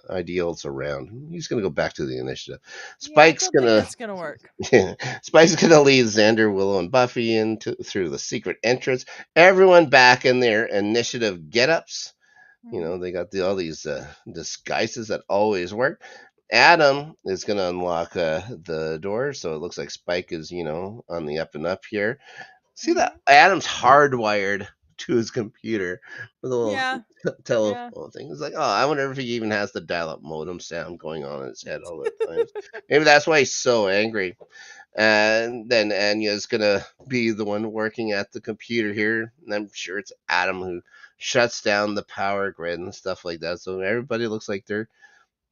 ideals around. He's going to go back to the initiative. Yeah, I Spike's don't think going that's gonna work. to Spike's going to lead Xander, Willow, and Buffy through the secret entrance. Everyone back in their initiative get-ups. Mhm. They got all these disguises that always work. Adam is going to unlock the door, so it looks like Spike is, on the up and up here. See that Mhm. Adam's hardwired to his computer with a little Yeah. Yeah. telephone thing. It's like, oh, I wonder if he even has the dial-up modem sound going on in his head all the time. Maybe that's why he's so angry. And then Anya's gonna be the one working at the computer here, and I'm sure it's Adam who shuts down the power grid and stuff like that. So everybody looks like they're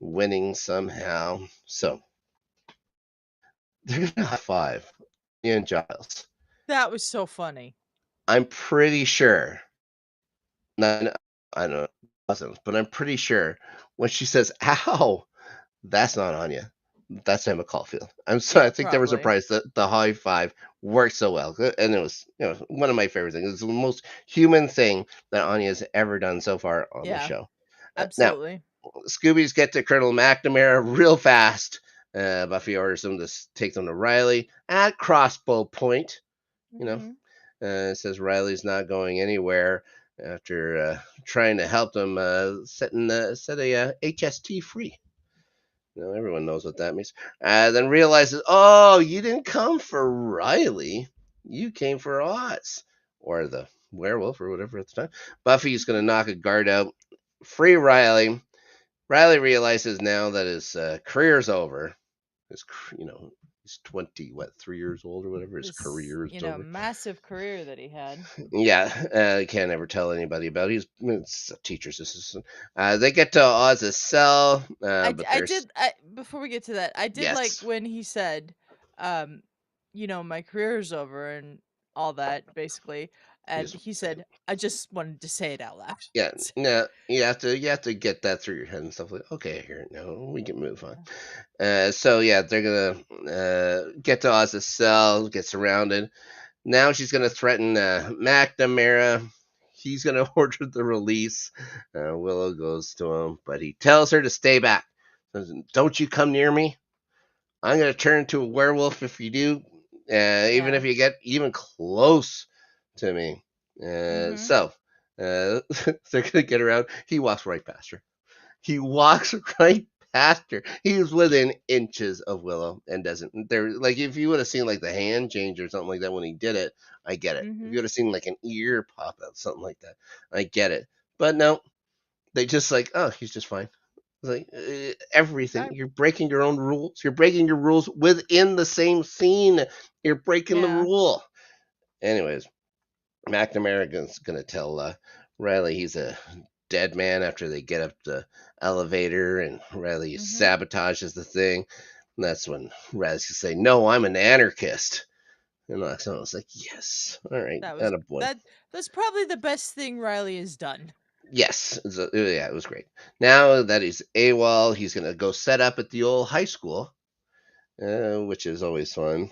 winning somehow. So they're gonna high five Anya and Giles. That was so funny. I'm pretty sure. No, I don't know, it wasn't, but I'm pretty sure when she says "ow," that's not Anya. That's Emma Caulfield. I'm sorry. Yeah, I think they were probably. surprised that the high five worked so well, and it was, one of my favorite things. It's the most human thing that Anya has ever done so far on the Yeah, show. Now, absolutely. Scoobies get to Colonel McNamara real fast. Buffy orders them to take them to Riley at crossbow point. You know, Mhm. says Riley's not going anywhere after trying to help them set a HST free. Everyone knows what that means. Then realizes, oh, you didn't come for Riley. You came for Oz. Or the werewolf or whatever at the time. Buffy's going to Mhm. knock a guard out, free Riley. Riley realizes now that his career's over. His, he's 20, 3 years old or whatever. His This, career is over. massive career that he had. Yeah, can't ever tell anybody about it. It's a teacher's assistant. They get to Oz's cell, but I there's, did before we get to that, I did like yes, when he said, um, my career's over and all that basically, and he's, he said, "I just wanted to say it out loud." yeah, no, you have to get that through your head and stuff like. Okay, here, no, we can move on. So yeah, they're gonna get to Oz's cell, get surrounded. Now she's gonna threaten McNamara. He's gonna order the release. Willow goes to him, but he tells her to stay back. Says, don't you come near me. I'm gonna turn into a werewolf if you do. Even Yeah. if you get even close to me. Mhm. So they're gonna get around. He walks right past her. He walks right past her. He was within inches of Willow and doesn't. There, like, if you would have seen like the hand change or something like that when he did it, I get it. If you Mhm. would have seen like an ear pop out, something like that, I get it. But no, they just like, oh, he's just fine. Like everything, I you're breaking your own rules. You're breaking your rules within the same scene. You're breaking the Yeah. rule. Anyways, McNamara's gonna tell Riley he's a dead man after they get up the elevator, and Riley Mhm. sabotages the thing. And that's when Riley's gonna say, "No, I'm an anarchist." And Oxana was like, "Yes, all right, That was attaboy." that's probably the best thing Riley has done. Yes, yeah, it was great. Now that he's AWOL, he's gonna go set up at the old high school, which is always fun.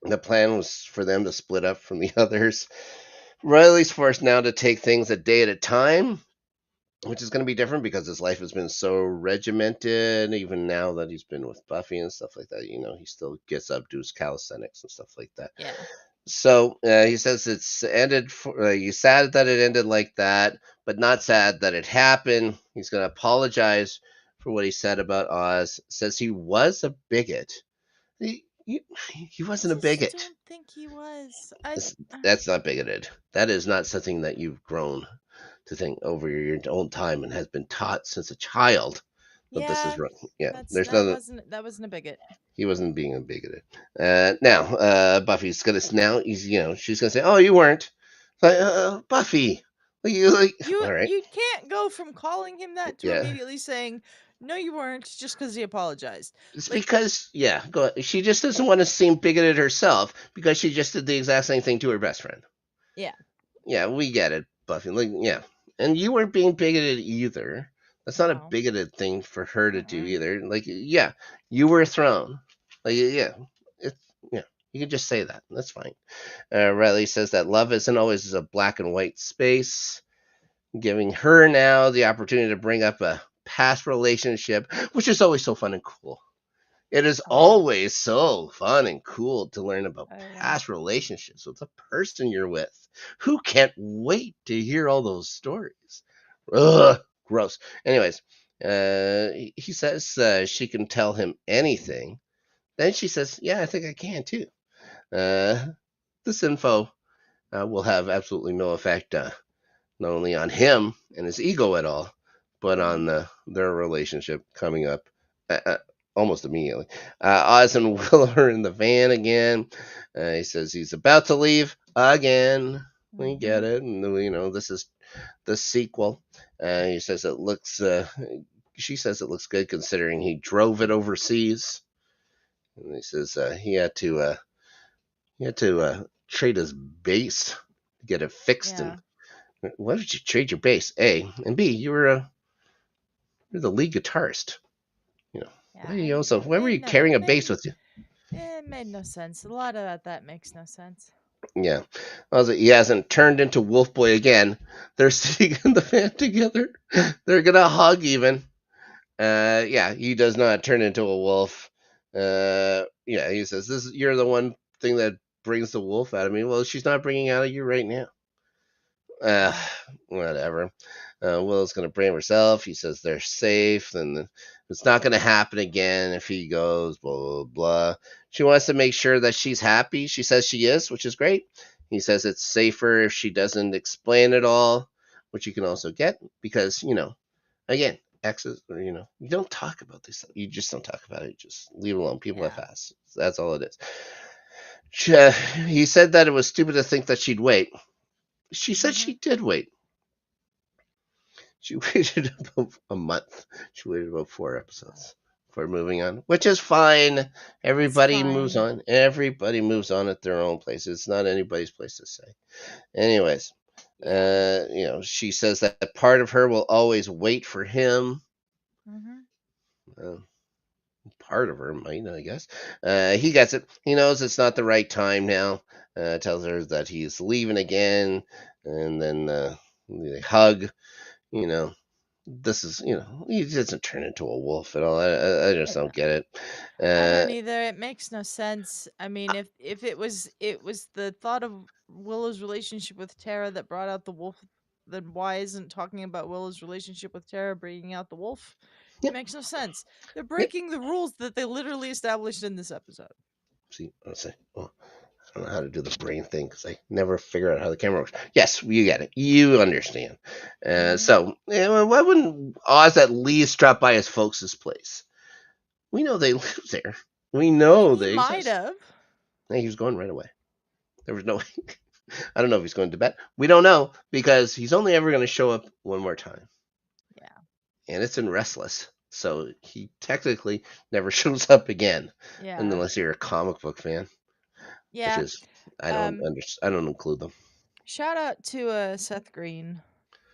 The plan was for them to split up from the others. Riley's forced now to take things a day at a time, which is going to be different because his life has been so regimented. Even now that he's been with Buffy and stuff like that, he still gets up, does calisthenics and stuff like that. Yeah. So he says it's ended. He's sad that it ended like that, but not sad that it happened. He's going to apologize for what he said about Oz. Says he was a bigot. He I wasn't a just bigot. don't think he was. I That's, that's not bigoted. That is not something that you've grown to think over your own time and has been taught since a child that this is Yeah, wrong. Yeah, there's nothing. that wasn't a bigot. He wasn't being a bigoted. Now, Buffy's gonna now. She's gonna say, "Oh, you weren't." Like, Buffy, all right, You can't go from calling him that to yeah. immediately saying, "No, you weren't," just because he apologized. It's Like, because, yeah, go ahead. She just doesn't want to seem bigoted herself because she just did the exact same thing to her best friend. yeah. Yeah, we get it, Buffy. Like, yeah, and you weren't being bigoted either. That's not a No. bigoted thing for her to do Mm-mm. either. Like, yeah, you were thrown. Like, yeah, it's yeah. You can just say that. That's fine. Riley says that love isn't always a black and white space, giving her now the opportunity to bring up a past relationship, which is always so fun and cool. It is Oh yeah. always so fun and cool to learn about Oh yeah. past relationships with the person you're with. Who can't wait to hear all those stories? Ugh, gross. Anyways, he says she can tell him anything. Then she says, "Yeah, I think I can too." Uh, this info will have absolutely no effect, not only on him and his ego at all, but Mm-hmm. on their relationship coming up almost immediately. Oz and Willow are in the van again. He says he's about to leave again. We Mm-hmm. get it, and this is the sequel. He says it looks. She says it looks good considering he drove it overseas. And he says he had to trade his base to get it fixed. And Yeah. why did you trade your base? A and B. You're the lead guitarist. You know Yeah. why were you carrying a bass with you? It made no sense. A lot of that makes no sense. Yeah. Also, he hasn't turned into Wolf Boy again. They're sitting in the van together. They're gonna hug even. Yeah, he does not turn into a wolf. Yeah, he says you're the one thing that brings the wolf out of me. Well, she's not bringing out of you right now. Uh, Yeah. Whatever. Willow's gonna blame herself. He says they're safe, and it's not gonna happen again if he goes. Blah blah blah. She wants to make sure that she's happy. She says she is, which is great. He says it's safer if she doesn't explain it all, which you can also get because again, exes, you don't talk about this. You just don't talk about it. You just leave it alone. People have Yeah. passed. That's all it is. He said that it was stupid to think that she'd wait. She said Mm-hmm. she did wait. She waited about a month. She waited about 4 episodes before moving on, which is fine. It's Everybody moves fine. on. Everybody moves on at their own place. It's not anybody's place to say. Anyways, Yeah. she says that part of her will always wait for him. Mm-hmm. Uh, Part of her might, I guess. He gets it. He knows it's not the right time now. Tells her that he's leaving again, and then they hug. You know, this is he doesn't turn into a wolf at all. I just don't get it. I Uh, don't either. It makes no sense. I mean, if it was the thought of Willow's relationship with Tara that brought out the wolf, then why isn't talking about Willow's relationship with Tara bringing out the wolf? It yep, makes no sense. They're yep. breaking the rules that they literally established in this episode. See, I'll say, well, I don't know how to do the brain thing because I never figure out how the camera works. Yes, you get it. You understand. Mm-hmm. Why wouldn't Oz at least drop by his folks' place? We know they live there. We know He they might exist. have. Hey, he was going right away. There was no. I don't know if he's going to bed. We don't know because he's only ever going to show up one more time, Yeah. and it's in Restless. So he technically never shows up again, Yeah. unless you're a comic book fan, which Yeah. is Um. I don't include them. Shout out to Seth Green.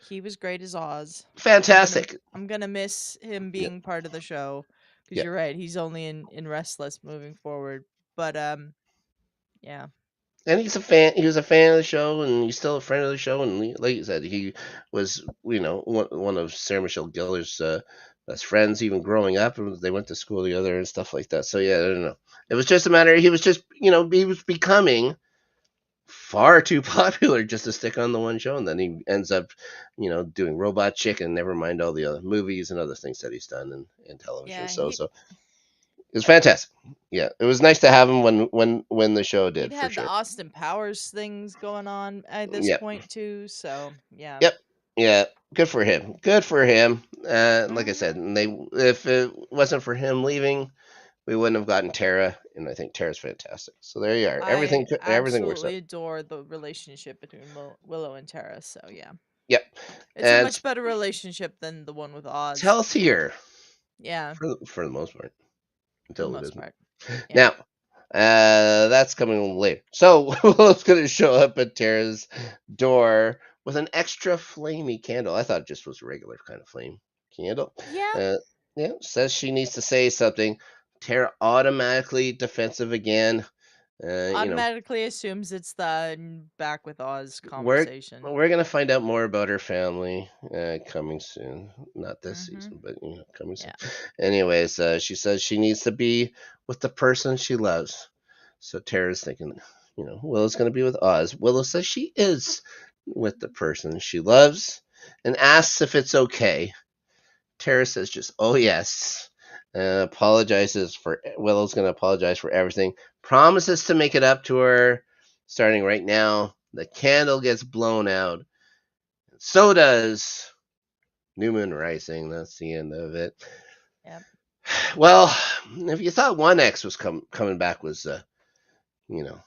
He was great as Oz. I'm gonna Fantastic. I'm gonna miss him Yeah, being part of the show because yeah. you're right. He's only in Restless moving forward. But yeah. And he's a fan. He was a fan of the show, and he's still a friend of the show. And like you said, he was, one of Sarah Michelle Gellar's best friends, even growing up. And they went to school together and stuff like that. So yeah, I don't know. It was just a matter. He was just, he was becoming far too popular just to stick on the one show, and then he ends up, doing Robot Chicken. Never mind all the other movies and other things that he's done in television. Yeah, So it was fantastic. Yeah, it was nice to have him when the show he'd did for had the sure. Austin Powers things going on at this Yep. point too, so yeah. Yep. Yeah. Good for him. Good for him. Like I Mhm. said, and if it wasn't for him leaving, we wouldn't have gotten Tara, and I think Tara's fantastic. So there you are. I Everything works out. absolutely adore the relationship between Willow and Tara, so yeah. Yep. It's a And much better relationship than the one with it's Oz. healthier Yeah, for the most part for the until it most isn't. part. Yeah. Now, that's coming later. So Willow's going to show up at Tara's door with an extra flamey candle. I thought it just was a regular kind of flame candle. Yeah. Uh, yeah, says she needs to say something. Tara automatically defensive again. Uh, you know, Automatically assumes it's the back with Oz we're conversation. we're gonna find out more about her family coming soon. Not this Mhm. season, but coming soon. Yeah. Anyways, she says she needs to be with the person she loves. So Tara's thinking, Willow's gonna be with Oz. Willow says she is with the person she loves, and asks if it's okay. Tara says just, oh yes. Apologizes for Willow's gonna apologize for everything. Promises to make it up to her starting right now. the candle gets blown out. So does New Moon Rising. That's the end of it. Yep. Well, if you thought one X was coming back was,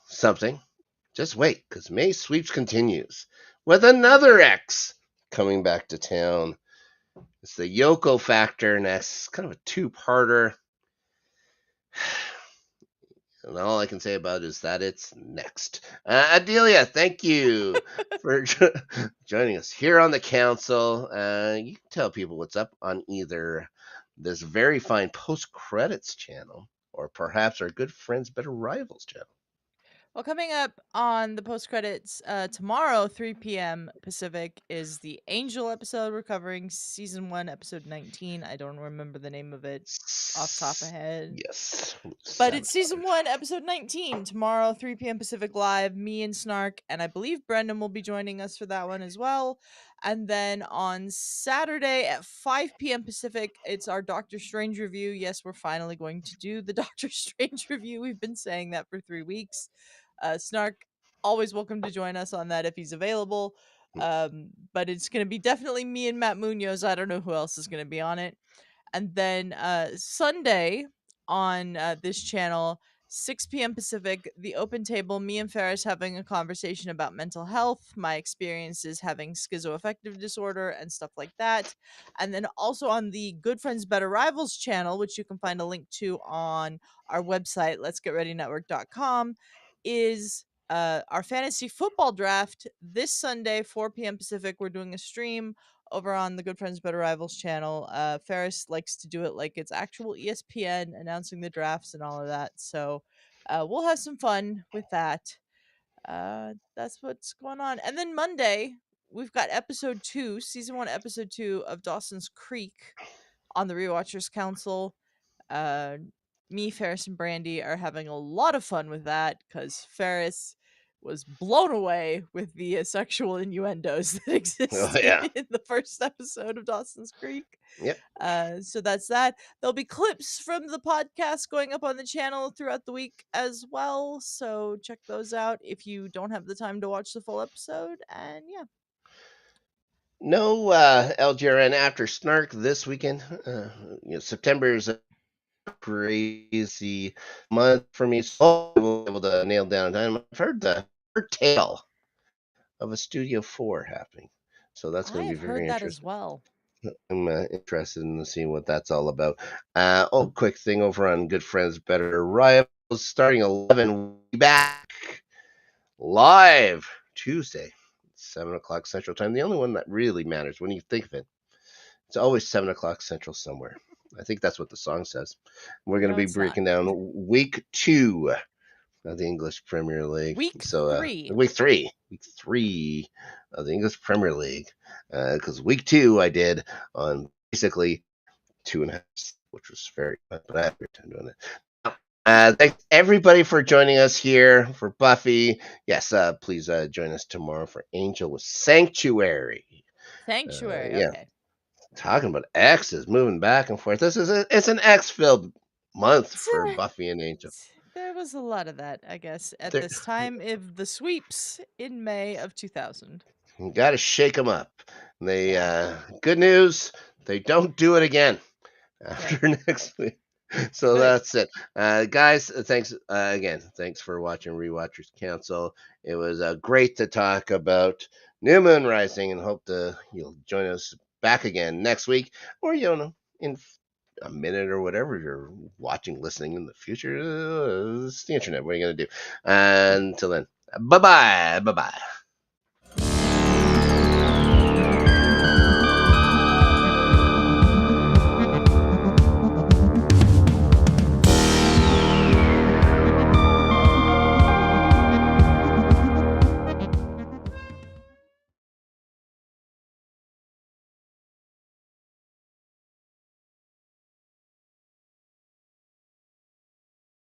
something, just wait, because May Sweeps continues with another X coming back to town. It's the Yoko Factor next. It's kind of a two-parter. And all I can say about it is that it's next. Adelia, thank you for joining us here on the council. You can tell people what's up on either this very fine post-credits channel or perhaps our good friends, Better Rivals channel. Well, coming up on the post credits tomorrow, 3 p.m. Pacific, is the Angel episode. We're covering season 1, episode 19. I don't remember the name of it off top of head. Yes. But it's season 1, episode 19. Tomorrow, 3 p.m. Pacific live. Me and Snark, and I believe Brendan will be joining us for that one as well. And then on Saturday at 5 p.m. Pacific, it's our Doctor Strange review. Yes, we're finally going to do the Doctor Strange review. We've been saying that for 3 weeks. Snark, always welcome to join us on that if he's available. But it's going to be definitely me and Matt Munoz. I don't know who else is going to be on it. And then Sunday on this channel, 6 p.m. Pacific, the open table, me and Ferris having a conversation about mental health, my experiences having schizoaffective disorder and stuff like that. And then also on the Good Friends Better Rivals channel, which you can find a link to on our website, letsgetreadynetwork.com, is our fantasy football draft this Sunday, 4 p.m. Pacific. We're doing a stream over on the Good Friends Better Rivals channel. Ferris likes to do it like it's actual ESPN, announcing the drafts and all of that. So we'll have some fun with that. That's what's going on. And then Monday, we've got episode 2, season 1, episode 2 of Dawson's Creek on the Rewatchers Council. Uh, Me, Ferris, and Brandy are having a lot of fun with that because Ferris was blown away with the sexual innuendos that Oh, existed yeah. in the first episode of Dawson's Creek. Yep. So that's that. There'll be clips from the podcast going up on the channel throughout the week as well. So check those out if you don't have the time to watch the full episode. And yeah. No LGRN after Snark this weekend. September is a crazy month for me, so I will be able to nail down time. I've heard the tale of a Studio 4 happening, so that's going I to have be very heard that as interesting. well. I'm interested in seeing what that's all about. Quick thing over on Good Friends Better Rivals, starting 11, back live Tuesday, 7 o'clock Central Time. The only one that really matters when you think of it. It's always 7 o'clock Central somewhere. I think that's what the song says. We're going to No, be it's not. breaking down week 2 of the English Premier League. Week So 3. week three of the English Premier League. Because week 2 I did on basically 2.5, which was very fun, but I had a great time doing it. Thanks everybody for joining us here for Buffy. Yes, please join us tomorrow for Angel with Sanctuary. Sanctuary. Okay. Talking about X's moving back and forth. It's an X-filled month for Buffy and Angel. There was a lot of that, I guess, at this time of the sweeps in May of 2000. You got to shake them up. They good news, they don't do it again after next week. So that's it. Guys, thanks again. Thanks for watching Rewatchers Council. It was great to talk about New Moon Rising, and hope you'll join us back again next week, or in a minute or whatever you're watching, listening in the future. It's the internet. What are you going to do? Until then, bye-bye.